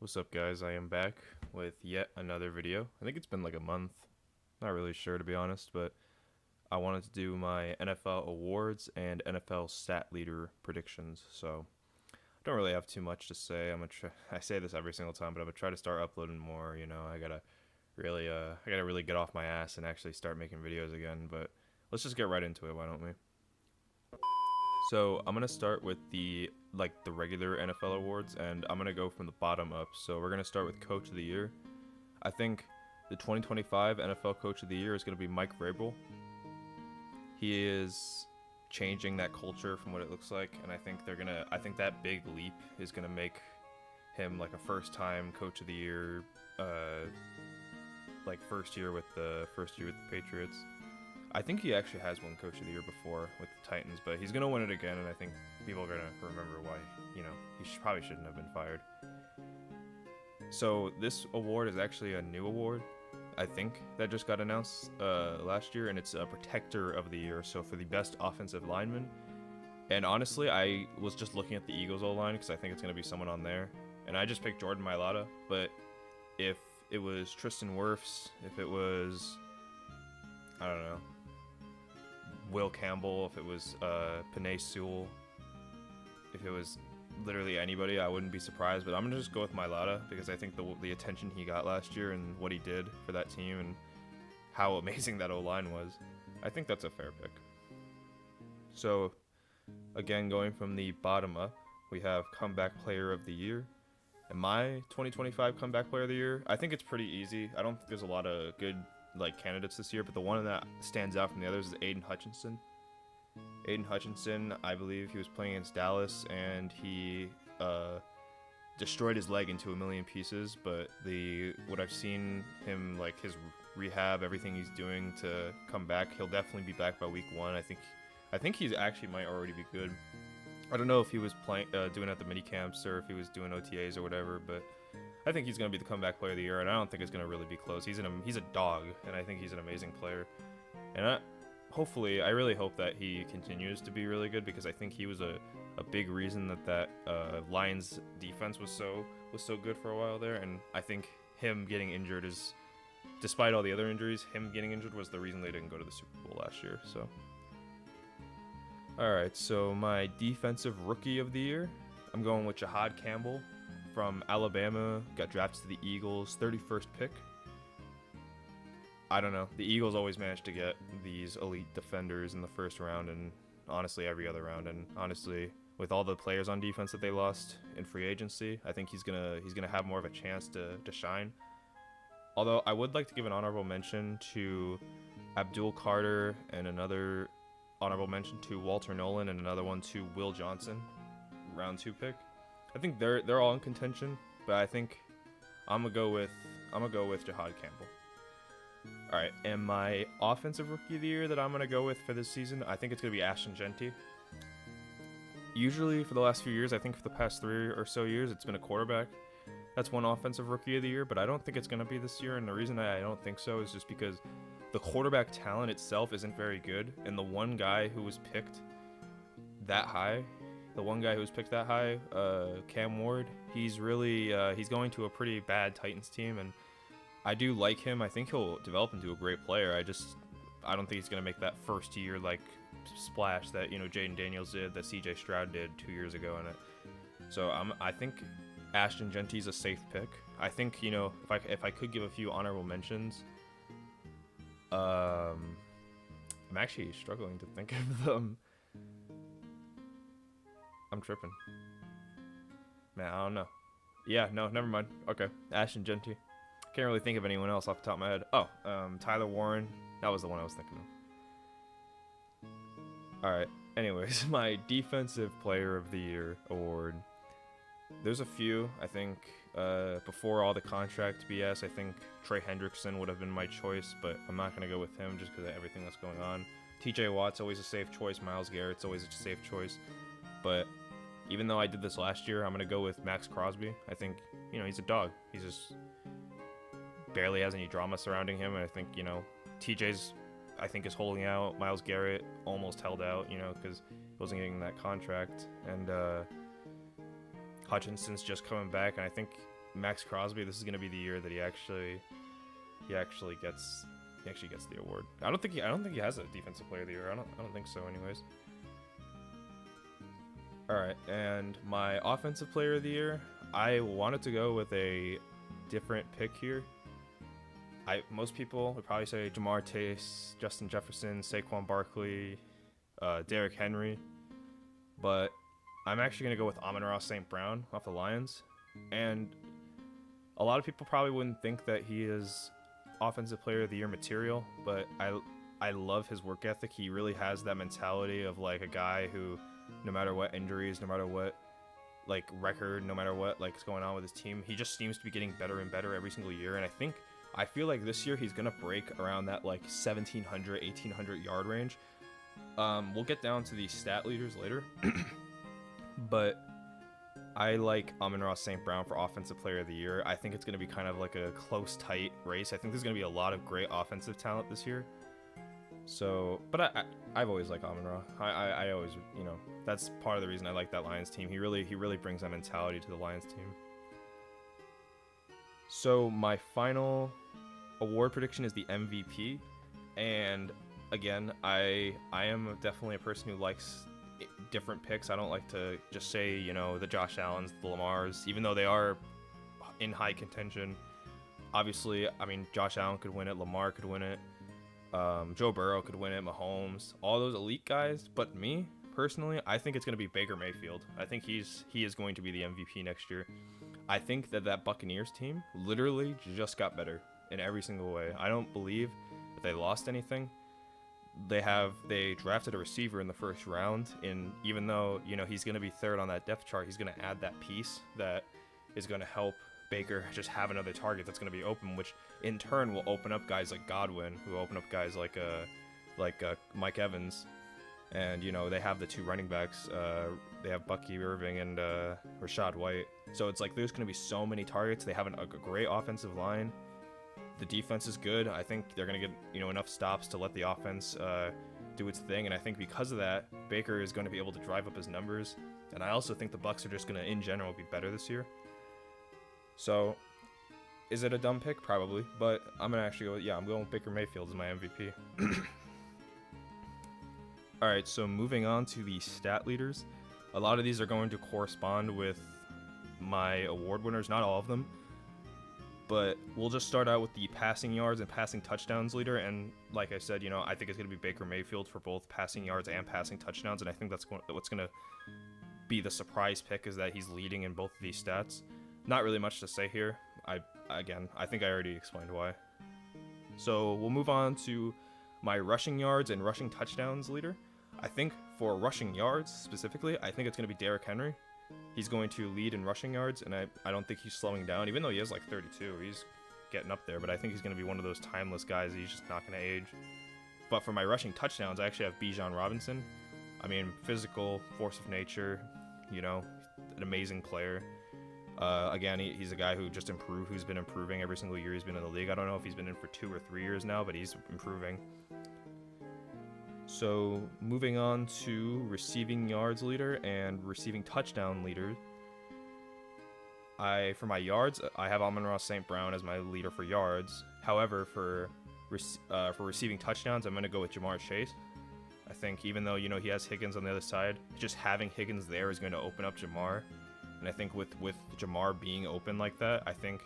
What's up, guys? I am back with yet another video. I think it's been like a month. Not really sure, to be honest, but I wanted to do my NFL awards and NFL stat leader predictions. So I don't really have too much to say. I'm gonna try. I say this every single time, but I'm gonna try to start uploading more. I gotta really get off my ass and actually start making videos again. But let's just get right into it. Why don't we? So I'm gonna start with the regular NFL awards, and I'm gonna go from the bottom up. So we're gonna start with Coach of the Year. I think the 2025 NFL Coach of the Year is gonna be Mike Vrabel. He is changing that culture from what it looks like, and I think that big leap is gonna make him like a first-time Coach of the Year, like first year with the Patriots. I think he actually has won Coach of the Year before with the Titans, but he's gonna win it again, and I think people are gonna remember why. Probably shouldn't have been fired. So this award is actually a new award, I think, that just got announced last year, and it's a Protector of the Year. So for the best offensive lineman, and honestly, I was just looking at the Eagles O-line because I think it's gonna be someone on there, and I just picked Jordan Mailata. But if it was Tristan Wirfs, if it was, I don't know, Will Campbell, if it was Penei Sewell, if it was literally anybody, I wouldn't be surprised. But I'm gonna just go with Mailata because I think the attention he got last year and what he did for that team and how amazing that O-line was, I think that's a fair pick. So again, going from the bottom up, we have Comeback Player of the Year. And my 2025 Comeback Player of the Year, I think it's pretty easy. I don't think there's a lot of good candidates this year, but the one that stands out from the others is Aiden Hutchinson. Aiden Hutchinson, I believe he was playing against Dallas, and he destroyed his leg into a million pieces. But what I've seen him, like his rehab, everything he's doing to come back, he'll definitely be back by week 1. I think he's actually might already be good. I don't know if he was doing it at the mini camps or if he was doing OTAs or whatever, but I think he's going to be the Comeback Player of the Year, and I don't think it's going to really be close. He's a dog, and I think he's an amazing player. And I really hope that he continues to be really good, because I think he was a big reason that Lions defense was so good for a while there. And I think him getting injured is, despite all the other injuries, him getting injured was the reason they didn't go to the Super Bowl last year. So, all right. So my Defensive Rookie of the Year, I'm going with Jahad Campbell from Alabama. Got drafted to the Eagles, 31st pick. I don't know. The Eagles always manage to get these elite defenders in the first round, and honestly every other round. And honestly, with all the players on defense that they lost in free agency, I think he's gonna have more of a chance to shine. Although I would like to give an honorable mention to Abdul Carter, and another honorable mention to Walter Nolan, and another one to Will Johnson, round 2 pick. I think they're all in contention, but I think I'm gonna go with Jahad Campbell. All right, and my Offensive Rookie of the Year that I'm gonna go with for this season, I think it's gonna be Ashton Jeanty. Usually, for the last few years, I think for the past 3 or so years, it's been a quarterback that's won Offensive Rookie of the Year, but I don't think it's gonna be this year. And the reason I don't think so is just because the quarterback talent itself isn't very good, and the one guy who was picked that high, Cam Ward, he's going to a pretty bad Titans team, and I do like him. I think he'll develop into a great player. I don't think he's gonna make that first year splash that Jaden Daniels did, that CJ Stroud did 2 years ago in it. So I think Ashton Jeanty's a safe pick. I think if I could give a few honorable mentions, I'm actually struggling to think of them. I'm tripping. Man, I don't know. Yeah, no, never mind. Okay, Ashton Jeanty. Can't really think of anyone else off the top of my head. Oh, Tyler Warren. That was the one I was thinking of. All right. Anyways, my Defensive Player of the Year award. There's a few. I think before all the contract BS, I think Trey Hendrickson would have been my choice, but I'm not going to go with him just because of everything that's going on. TJ Watt's always a safe choice. Myles Garrett's always a safe choice. But even though I did this last year, I'm going to go with Max Crosby. I think, he's a dog. He's just barely has any drama surrounding him, and I think TJ's is holding out. Myles Garrett almost held out, because he wasn't getting that contract, and Hutchinson's just coming back, and I think Max Crosby, this is gonna be the year that he actually gets the award. I don't think he has a defensive player of the year. I don't think so anyways. All right, and my offensive player of the year, I wanted to go with a different pick here. Most people would probably say Jamar Chase, Justin Jefferson, Saquon Barkley, Derrick Henry, but I'm actually gonna go with Amon-Ra St. Brown off the Lions, and a lot of people probably wouldn't think that he is offensive player of the year material, but I love his work ethic. He really has that mentality of like a guy who, no matter what injuries, no matter what like record, no matter what like is going on with his team, he just seems to be getting better and better every single year. And I feel like this year he's gonna break around that like 1,700, 1,800 yard range. We'll get down to the stat leaders later, but I like Amon-Ra St. Brown for Offensive Player of the Year. I think it's going to be kind of like a close, tight race. I think there's going to be a lot of great offensive talent this year. So, but I've always liked Amon-Ra. I always, you know, that's part of the reason I like that Lions team. He really brings that mentality to the Lions team. So my final award prediction is the MVP, and again, I am definitely a person who likes different picks. I don't like to just say, you know, the Josh Allens, the Lamars, even though they are in high contention. Obviously, I mean, Josh Allen could win it, Lamar could win it, Joe Burrow could win it, Mahomes, all those elite guys. But me, personally, I think it's going to be Baker Mayfield. I think he is going to be the MVP next year. I think that Buccaneers team literally just got better in every single way. I don't believe that they lost anything. They drafted a receiver in the first round, and even though, you know, he's going to be third on that depth chart, he's going to add that piece that is going to help Baker just have another target that's going to be open, which in turn will open up guys like Godwin, who open up guys like Mike Evans. And, you know, they have the two running backs. They have Bucky Irving and Rachaad White. So it's like there's going to be so many targets. They have a great offensive line. The defense is good. I think they're going to get, you know, enough stops to let the offense do its thing. And I think because of that, Baker is going to be able to drive up his numbers. And I also think the Bucs are just going to, in general, be better this year. So, is it a dumb pick? Probably. But I'm going to actually go, I'm going with Baker Mayfield as my MVP. All right, so moving on to the stat leaders. A lot of these are going to correspond with my award winners, not all of them. But we'll just start out with the passing yards and passing touchdowns leader. And like I said, you know, I think it's going to be Baker Mayfield for both passing yards and passing touchdowns. And I think that's what's going to be the surprise pick, is that he's leading in both of these stats. Not really much to say here. I think I already explained why. So we'll move on to my rushing yards and rushing touchdowns leader. I think for rushing yards specifically, I think it's going to be Derrick Henry. He's going to lead in rushing yards, and I don't think he's slowing down, even though he has like 32. He's getting up there, but I think he's going to be one of those timeless guys. He's just not going to age. But for my rushing touchdowns, I actually have Bijan Robinson. I mean, physical, force of nature, you know, an amazing player. Again, he's a guy who's been improving every single year he's been in the league. I don't know if he's been in for 2 or 3 years now, but he's improving. So moving on to receiving yards leader and receiving touchdown leader. For my yards, I have Amon-Ra St. Brown as my leader for yards. However, for receiving touchdowns, I'm going to go with Jamar Chase. I think even though, you know, he has Higgins on the other side, just having Higgins there is going to open up Jamar. And I think with Jamar being open like that, I think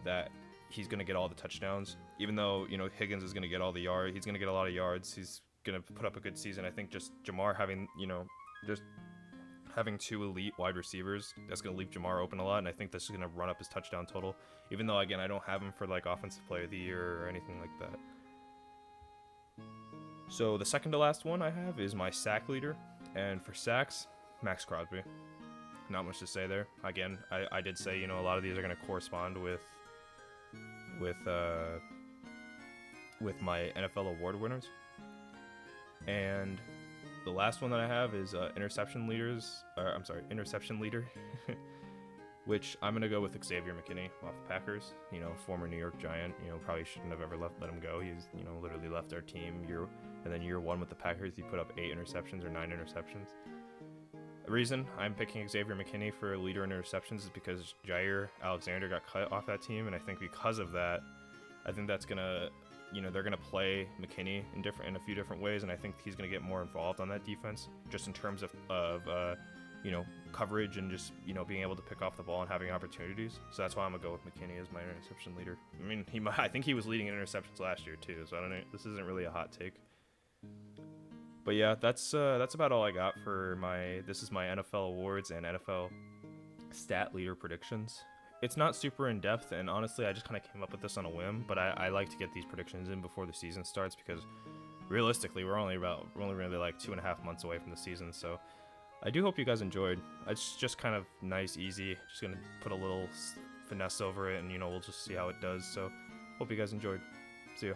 that he's going to get all the touchdowns. Even though, you know, Higgins is going to get all the yards, he's going to get a lot of yards. He's going to put up a good season. I think just Jamar having, you know, just having 2 elite wide receivers, that's going to leave Jamar open a lot, and I think this is going to run up his touchdown total, even though, again, I don't have him for, like, Offensive Player of the Year or anything like that. So the second to last one I have is my sack leader, and for sacks, Max Crosby. Not much to say there. Again, I did say, you know, a lot of these are going to correspond with my NFL award winners. And the last one that I have is interception leader, which I'm going to go with Xavier McKinney off the Packers, you know, former New York Giant, you know, probably shouldn't have ever let him go. He's, you know, literally left our team year 1 with the Packers, he put up 8 interceptions or 9 interceptions. reason I'm picking Xavier McKinney for leader in interceptions is because Jair Alexander got cut off that team, and I think because of that, I think that's gonna, they're gonna play McKinney in a few different ways, and I think he's gonna get more involved on that defense, just in terms of coverage and just being able to pick off the ball and having opportunities. So that's why I'm gonna go with McKinney as my interception leader. I mean, I think he was leading in interceptions last year too, so I don't know. This isn't really a hot take. But yeah, that's about all I got for this is my NFL awards and NFL stat leader predictions. It's not super in depth, and honestly, I just kind of came up with this on a whim. But I like to get these predictions in before the season starts because realistically, we're only really like 2.5 months away from the season. So I do hope you guys enjoyed. It's just kind of nice, easy. Just gonna put a little finesse over it, and we'll just see how it does. So hope you guys enjoyed. See ya.